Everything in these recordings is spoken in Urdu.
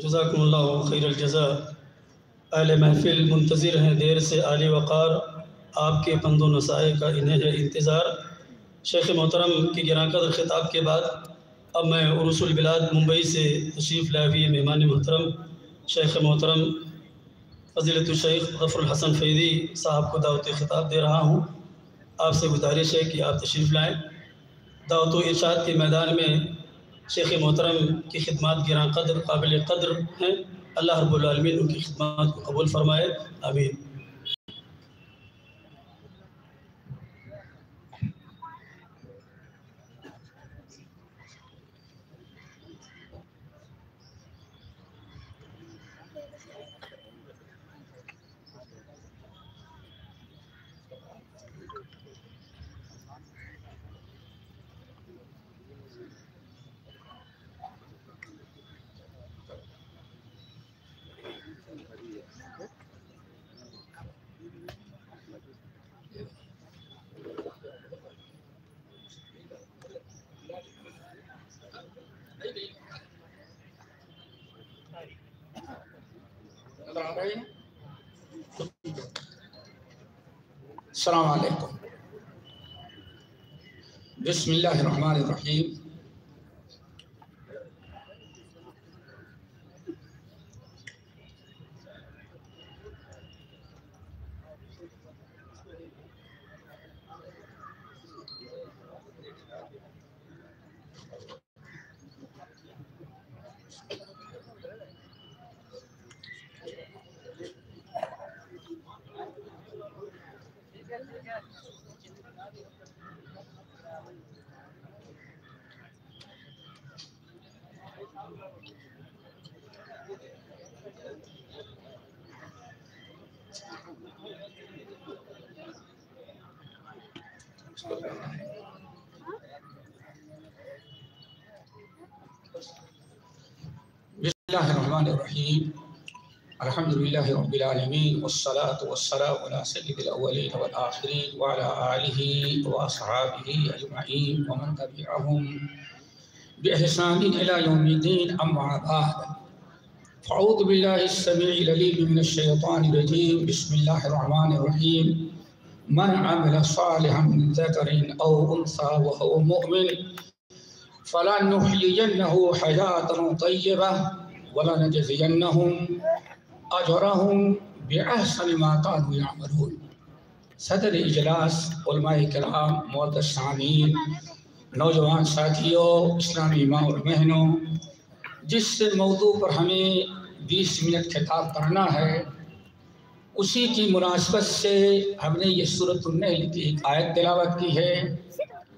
جزاکم اللہ خیر الجزاء۔ اہل محفل منتظر ہیں دیر سے عالی وقار، آپ کے پند و نصائح کا انہیں ہے انتظار۔ شیخ محترم کی گراں قدر خطاب کے بعد اب میں عروس البلاد ممبئی سے تشریف لائے ہوئے مہمان محترم شیخ محترم فضیلت الشیخ غفر الحسن فیضی صاحب کو دعوت خطاب دے رہا ہوں۔ آپ سے گزارش ہے کہ آپ تشریف لائیں۔ دعوت و ارشاد کے میدان میں شیخ محترم کی خدمات گراں قدر قابل قدر ہیں۔ اللہ رب العالمین ان کی خدمات کو قبول فرمائے، آمین۔ السلام علیکم۔ بسم اللہ الرحمن الرحیم۔ بسم اللہ الرحمن الرحیم۔ الحمدللہ رب العالمین، والصلاة والسلام علی سید الاولین والآخرین وعلی آلہ واصحابہ اجمعین ومن تبعہم بإحسان الی یوم الدین، اما بعد، فاعوذ باللہ السمیع العلیم من الشیطان الرجیم، بسم اللہ الرحمن الرحیم۔ من عمل صالحا من ذکر او انثی وهو مؤمن فلنحیینہ حیاۃ طیبہ وَلَنَجْزِيَنَّهُمْ أَجْرَهُمْ بِأَحْسَنِ مَا كَانُوا يَعْمَلُونَ۔ صدر اجلاس، علماء کرام، معزز سامعین، نوجوان ساتھیوں، اسلامی ماں اور بہنوں، جس موضوع پر ہمیں 20 منٹ خطاب کرنا ہے، اسی کی مناسبت سے ہم نے یہ سورۃ النحل کی ایک آیت تلاوت کی ہے۔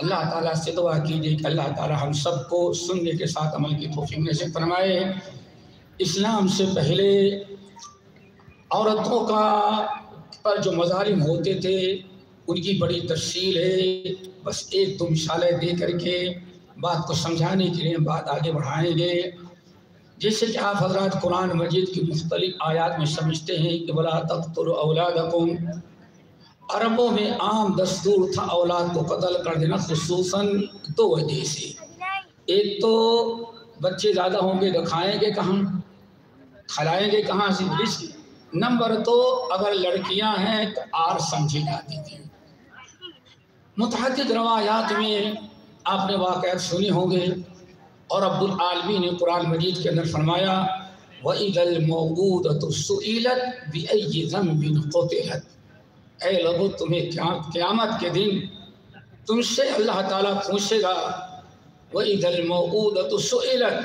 اللہ تعالیٰ سے دعا کیجیے کہ اللہ تعالیٰ ہم سب کو سننے کے ساتھ عمل کی توفیق نصیب فرمائے۔ اسلام سے پہلے عورتوں پر جو مظالم ہوتے تھے ان کی بڑی تفصیل ہے، بس ایک دو مثالیں دے کر کے بات کو سمجھانے کے لیے بات آگے بڑھائیں گے۔ جیسے کہ آپ حضرات قرآن مجید کی مختلف آیات میں سمجھتے ہیں کہ وَلَا تَقْتُلُوا أَوْلَادَكُمْ، عربوں میں عام دستور تھا اولاد کو قتل کر دینا، خصوصاً دو وجہ سے۔ ایک تو بچے زیادہ ہوں گے تو کھائیں گے کہاں، کھلائیں گے کہاں سے، رزق۔ نمبر دو، اگر لڑکیاں ہیں تو آر سمجھی جاتی تھی۔ متعدد روایات میں آپ نے واقعات سنی ہوں گے، اور رب العالمین نے قرآن مجید کے اندر فرمایا وَإِذَا الْمَوْءُودَةُ سُئِلَتْ بِأَيِّ ذَنبٍ قُتِلَتْ، اے لوگو تمہیں قیامت کے دن تم سے اللہ تعالیٰ پوچھے گا، وَإِذَا الْمَوْءُودَةُ سُئِلَتْ،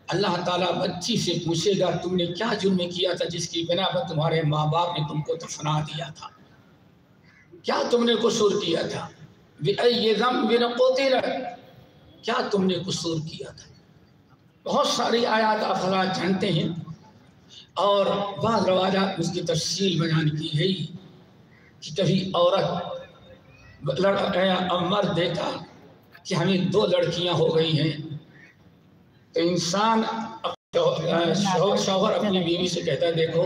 اللہ تعالیٰ بچی سے پوچھے گا تم نے کیا جرم کیا تھا جس کی بنا پر تمہارے ماں باپ نے تم کو دفنا دیا تھا، کیا تم نے قصور کیا تھا، بِأَيِّ ذَنبٍ قُتِلَتْ، کیا تم نے قصور کیا تھا۔ بہت ساری آیات آپ حضرات جانتے ہیں، اور بعض روایات اس کی تفصیل بیان کی ہے کہ کبھی عورت مرد دیکھا کہ ہمیں 2 لڑکیاں ہو گئی ہیں، تو انسان شوہر اپنی بیوی سے کہتا ہے دیکھو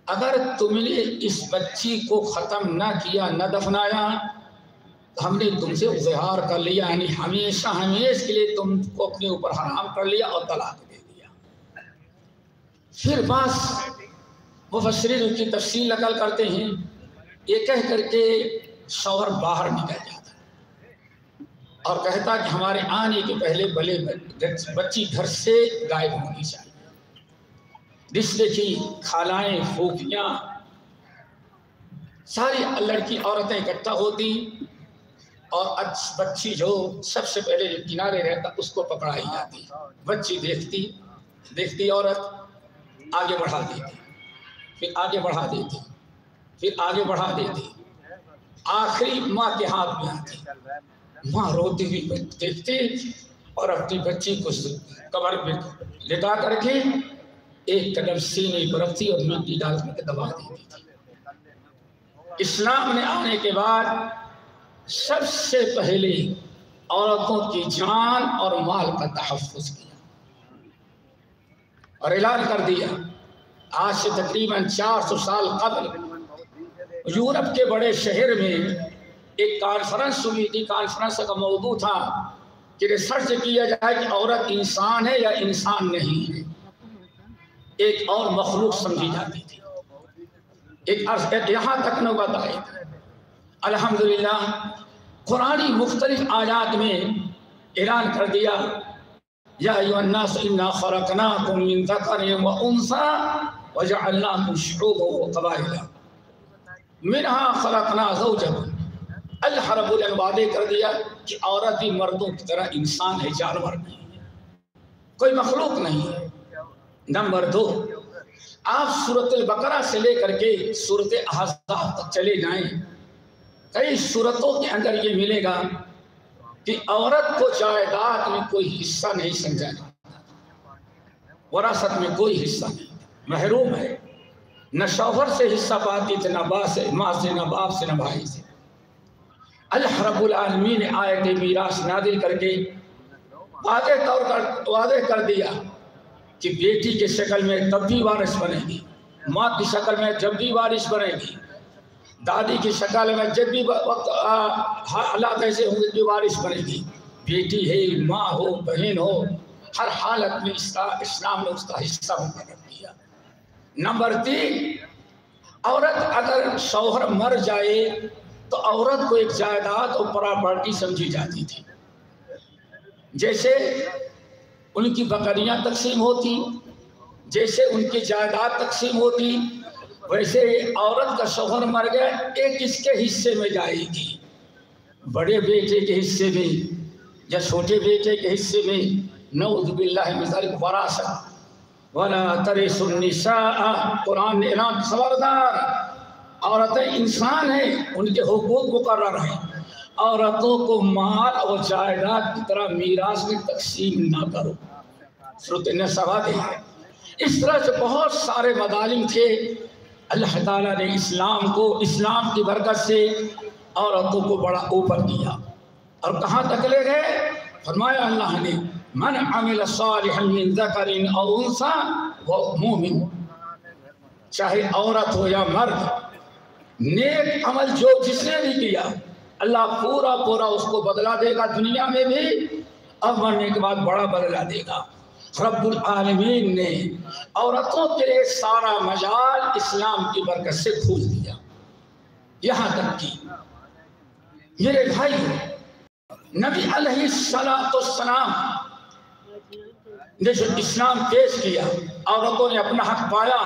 اگر تم نے اس بچی کو ختم نہ کیا، نہ دفنایا، ہم نے تم سے اظہار کر لیا، یعنی ہمیشہ ہمیشہ کے لیے تم کو اپنے اوپر حرام کر لیا اور طلاق دے دیا۔ پھر بعض مفسرین کی تفصیل نقل کرتے ہیں، یہ کہہ کر کے شوہر باہر نکل جاتا اور کہتا کہ ہمارے آنے کے پہلے بھلے بچی گھر سے غائب ہونی چاہیے۔ رشتے کی خالائیں، پھوپھیاں، ساری لڑکی عورتیں اکٹھا ہوتی اور بچی جو سب سے پہلے جو کنارے رہتا اس کو پکڑائی جاتی، بچی دیکھتی عورت آگے بڑھا دیتی، پھر آگے بڑھا دیتی، پھر آگے بڑھا دیتی، آخری ماں کے ہاتھ میں آتی۔ ماں روتی ہوئی دیکھتی اور اپنی بچی کو کمر پہ لٹا کر کے ایک قدم سینے پر رکھتی اور مٹی ڈال کر کے دبا دیتی تھی۔ اسلام نے آنے کے بعد سب سے پہلے عورتوں کی جان اور مال کا تحفظ کیا اور اعلان کر دیا۔ آج سے تقریباً 400 سال قبل یورپ کے بڑے شہر میں ایک کانفرنس ہوئی تھی۔ کانفرنس کا موضوع تھا کہ ریسرچ کیا جائے کہ عورت انسان ہے یا انسان نہیں ہے، ایک اور مخلوق سمجھی جاتی تھی۔ یہاں تک نوبت آئی۔ الحمدللہ قرآنی مختلف آیات میں اعلان کر دیا، یا ایھا الناس انا خلقناکم من ذکر و انثی وجعلناکم شعوبا وقبائل منہا خلقنا زوجکم۔ اللہ رب العالمین وعدے کر دیا کہ عورت بھی مردوں کی طرح انسان ہے، جانور نہیں ہے، کوئی مخلوق نہیں ہے۔ نمبر 2، آپ سورۃ البقرہ سے لے کر کے سورۃ احزاب تک چلے جائیں، کئی سورتوں کے اندر یہ ملے گا کہ عورت کو جائیداد میں کوئی حصہ نہیں سمجھا جاتا، وراثت میں کوئی حصہ نہیں، محروم ہے، نہ شوہر سے حصہ پاتی تھی، نہ ماں سے، نہ باپ سے، نہ بھائی سے۔ اللہ رب العالمین نے آیت میراث نازل کر کے واضح کر دیا کہ بیٹی کی شکل میں تب بھی وارث بنے گی، ماں کی شکل میں جب بھی وارث بنے گی، دادی کی شکل میں جب بھی حالات ایسے ہوں گے جو وارث بنے گی، بیٹی ہے، ماں ہو، بہن ہو، ہر حالت میں اسلام نے اس کا حصہ مقرر کیا۔ نمبر 3، عورت اگر شوہر مر جائے تو عورت کو ایک جائیداد اور پراپرٹی سمجھی جاتی تھی، جیسے ان کی بکریاں تقسیم ہوتی، جیسے ان کی جائیداد تقسیم ہوتی، ویسے عورت کا شوہر مر گیا ایک اس کے حصے میں جائے گی، بڑے بیٹے کے حصے میں یا چھوٹے بیٹے کے حصے میں، نعوذ باللہ من ذلک، وراثت ولا ترث النساء۔ قرآن نے اعلان، خبردار، عورتیں انسان ہیں، ان کے حقوق مقرر ہیں، عورتوں کو مال اور جائیداد کی طرح میراث میں تقسیم نہ کرو، سورۃ النساء ہے۔ اس طرح سے بہت سارے مظالم تھے، اللہ تعالیٰ نے اسلام کی برکت سے عورتوں کو بڑا اوپر کیا، اور کہاں تک لے گئے؟ فرمایا اللہ نے، من عمل صالحا من ذکر او انثی وهو مؤمن، چاہے عورت ہو یا مرد، نیک عمل جو جس نے بھی کیا اللہ پورا اس کو بدلا دے گا، دنیا میں بھی اور مرنے کے بعد بڑا بدلا دے گا۔ رب العالمین نے عورتوں کے لیے سارا مجال اسلام کی برکت سے کھول دیا، یہاں تک کہ میرے بھائی نبی علیہ السلام نے جو اسلام پیش کیا، عورتوں نے اپنا حق پایا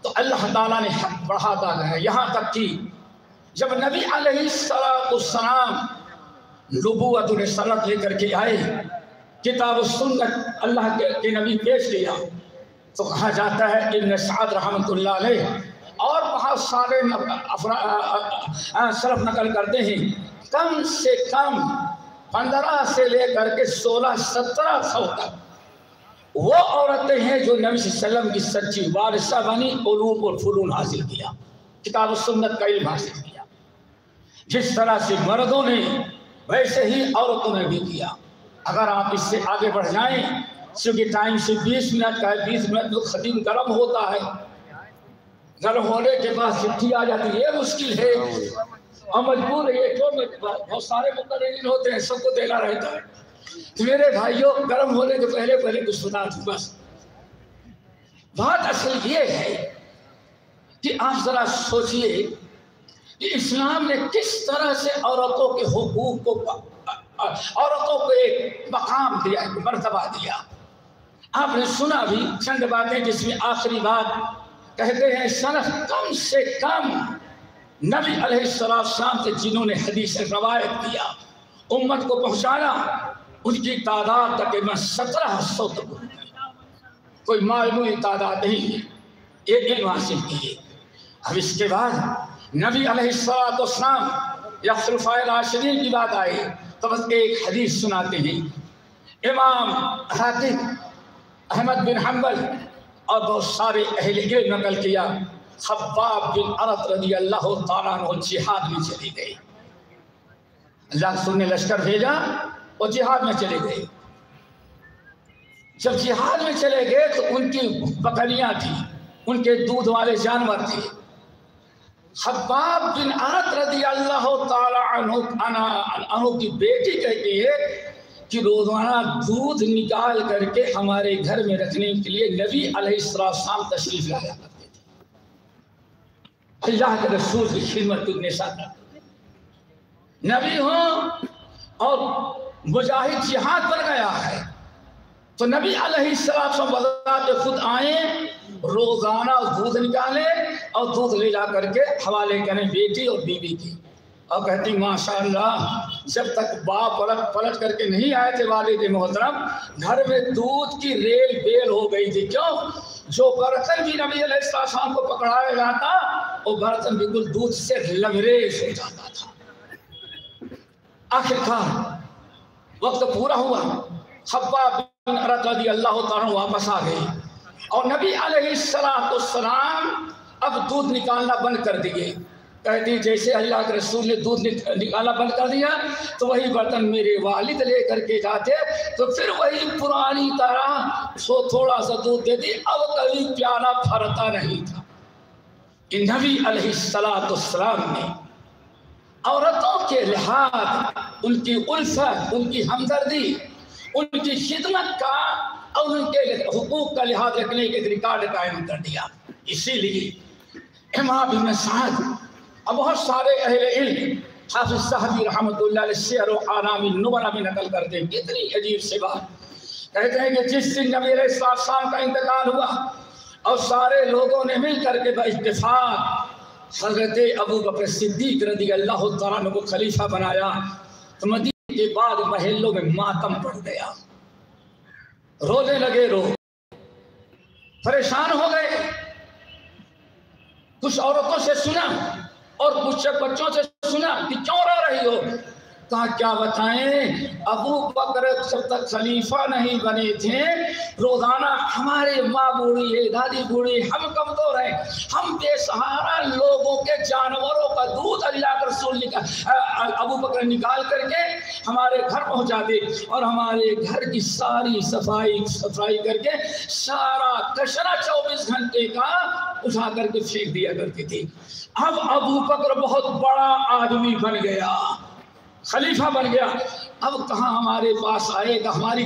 تو اللہ تعالیٰ نے حق بڑھاتا گیا، یہاں تک کہ جب نبی علیہ السلام نبوت رسالت لے کر کے آئے، کتاب و سنت اللہ کے نبی پیش کیا، تو کہا جاتا ہے ابن سعد رحمۃ اللہ علیہ اور بہت سارے سلف نقل کرتے ہیں، کم سے کم 15 سے لے کر کے 1600-1700 تک وہ عورتیں ہیں جو نبی صلی اللہ علیہ وسلم کی سچی وارثہ بنی، علوم اور فنون حاصل کیا، کتاب و سنت کا علم حاصل کیا۔ جس طرح سے مردوں نے ویسے ہی عورتوں نے بھی کیا۔ اگر آپ اس سے آگے بڑھ جائیں، چونکہ ٹائم سے 20 منٹ کا ہے، 20 منٹ میں ختم گرم ہوتا ہے، گرم ہونے کے بعد چٹھی آ جاتی ہے، یہ مشکل ہے اور مجبور ہے، بہت سارے مقررین ہوتے ہیں، سب کو دینا رہتا ہے۔ میرے بھائیوں، گرم ہونے کے پہلے کچھ سنا دوں بس۔ بات اصل یہ ہے کہ آپ ذرا سوچئے کہ اسلام نے کس طرح سے عورتوں کے حقوق کو، عورتوں کو ایک مقام دیا، ایک مرتبہ دیا۔ آپ نے سنا بھی چند باتیں، جس میں آخری بات کہتے ہیں سنف کم سے کم نبی علیہ السلام سے جنہوں نے حدیث روایت کیا، امت کو پہنچانا، ان کی تعداد تقریباً 1700 تک، کوئی معلومی تعداد نہیں ہے، ایک علم حاصل کیے۔ اب اس کے بعد نبی علیہ السلام یا خلفائے راشدین کی بات آئی تو بس ایک حدیث سناتے ہیں۔ امام حاکم احمد بن حنبل اور بہت سارے اہل علم نقل کیا، خباب بن ارت رضی اللہ تعالیٰ عنہ جہاد میں چلے گئے۔ اللہ رسول نے لشکر بھیجا اور جہاد میں چلے گئے۔ جب جہاد میں چلے گئے تو ان کی بکریاں تھیں، ان کے دودھ والے جانور تھے۔ خباب بن ارت رضی اللہ تعالیٰ عنہ کی بیٹی کہتی ہے کہ روزانہ دودھ نکال کر کے ہمارے گھر میں رکھنے کے لیے نبی علیہ السلام تشریف لایا کرتے تھے۔ اللہ کے رسول کی خدمت اتنے ساتھ نبی ہوں اور مجاہد جہاد پر گیا ہے تو نبی علیہ السلام بذات خود آئیں، روزانہ دودھ نکالے اور دودھ لے جا کر کے حوالے کریں بیٹی اور بیوی کی، اور کہتی ماشاءاللہ جب تک باپ پلٹ کر کے نہیں آئے تھے والد محترم، گھر میں دودھ کی ریل بیل ہو گئی تھی۔ کیوں؟ جو برتن بھی نبی علیہ السلام کو پکڑایا جاتا وہ برتن بالکل دودھ سے لبریز ہو جاتا تھا۔ آخرکار وقت پورا ہوا، خباب بن ارت رضی اللہ تعالیٰ واپس آ گئے اور نبی علیہ السلام اب دودھ نکالنا بند کر دیے۔ کہتی جیسے اللہ کے رسول نے دودھ نکالنا بند کر دیا تو وہی برتن میرے والد لے کر کے جاتے تو پھر وہی پرانی طرح تھوڑا سا دودھ دیتی، اب کبھی پیالہ بھرتا نہیں تھا۔ نبی علیہ السلام نے عورتوں کے لحاظ، ان کی الفت، ان کی ہمدردی، ان کی خدمت کا اور ان کے حقوق کا لحاظ رکھنے کے ریکارڈ قائم کر دیا۔ اسی لیے امام ابن سعد اور بہت سارے اہل علم، حافظ صاحبی رحمۃ اللہ علیہ سیر و اعلام النبلا میں نقل کرتے ہیں، کتنی عجیب سی بات، کہتے ہیں کہ جس دن نبی علیہ السلام کا انتقال ہوا اور سارے لوگوں نے مل کر کے باتفاق حضرت ابو بکر صدیق رضی اللہ تعالیٰ عنہ کو خلیفہ بنایا تو مدینے کے بعد محلوں میں ماتم پڑ گیا، رونے لگے، پریشان ہو گئے۔ کچھ عورتوں سے سنا اور کچھ بچوں سے سنا کہ کیوں رو رہی ہو؟ کہا کیا بتائیں، ابو بکر جب تک خلیفہ نہیں بنے تھے روزانہ ہمارے ماں بوڑھی ہے، دادی بوڑھی، ہم کمزور ہیں، ہم بے سہارا لوگوں کے جانوروں کا دودھ اللہ کے رسول ابو بکر نکال کر کے ہمارے گھر پہنچا دے اور ہمارے گھر کی ساری صفائی کر کے سارا کچرا 24 گھنٹے کا اٹھا کر کے پھینک دیا کرتے تھے۔ اب ابو بکر بہت بڑا آدمی بن گیا، خلیفہ بن گیا، اب کہاں ہمارے پاس آئے گا، ہمارا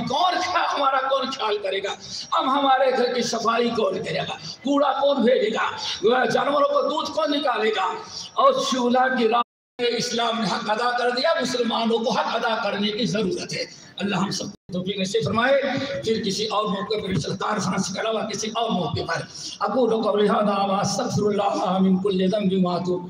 کون خیال کرے گا، اب ہمارے گھر کی صفائی کون کرے گا، کوڑا کون بھیجے گا، جانوروں کو دودھ کون نکالے گا؟ اور چولہا کی راہ اسلام نے حق ادا کر دیا، مسلمانوں کو حق ادا کرنے کی ضرورت ہے۔ اللہ ہم سب کو توفیق نصیب فرمائے۔ پھر کسی اور موقع پر انشاءاللہ فرانس کے علاوہ کسی اور موقع پر اقول قولی ھذا واستغفر اللہ من کل ذنب واتوب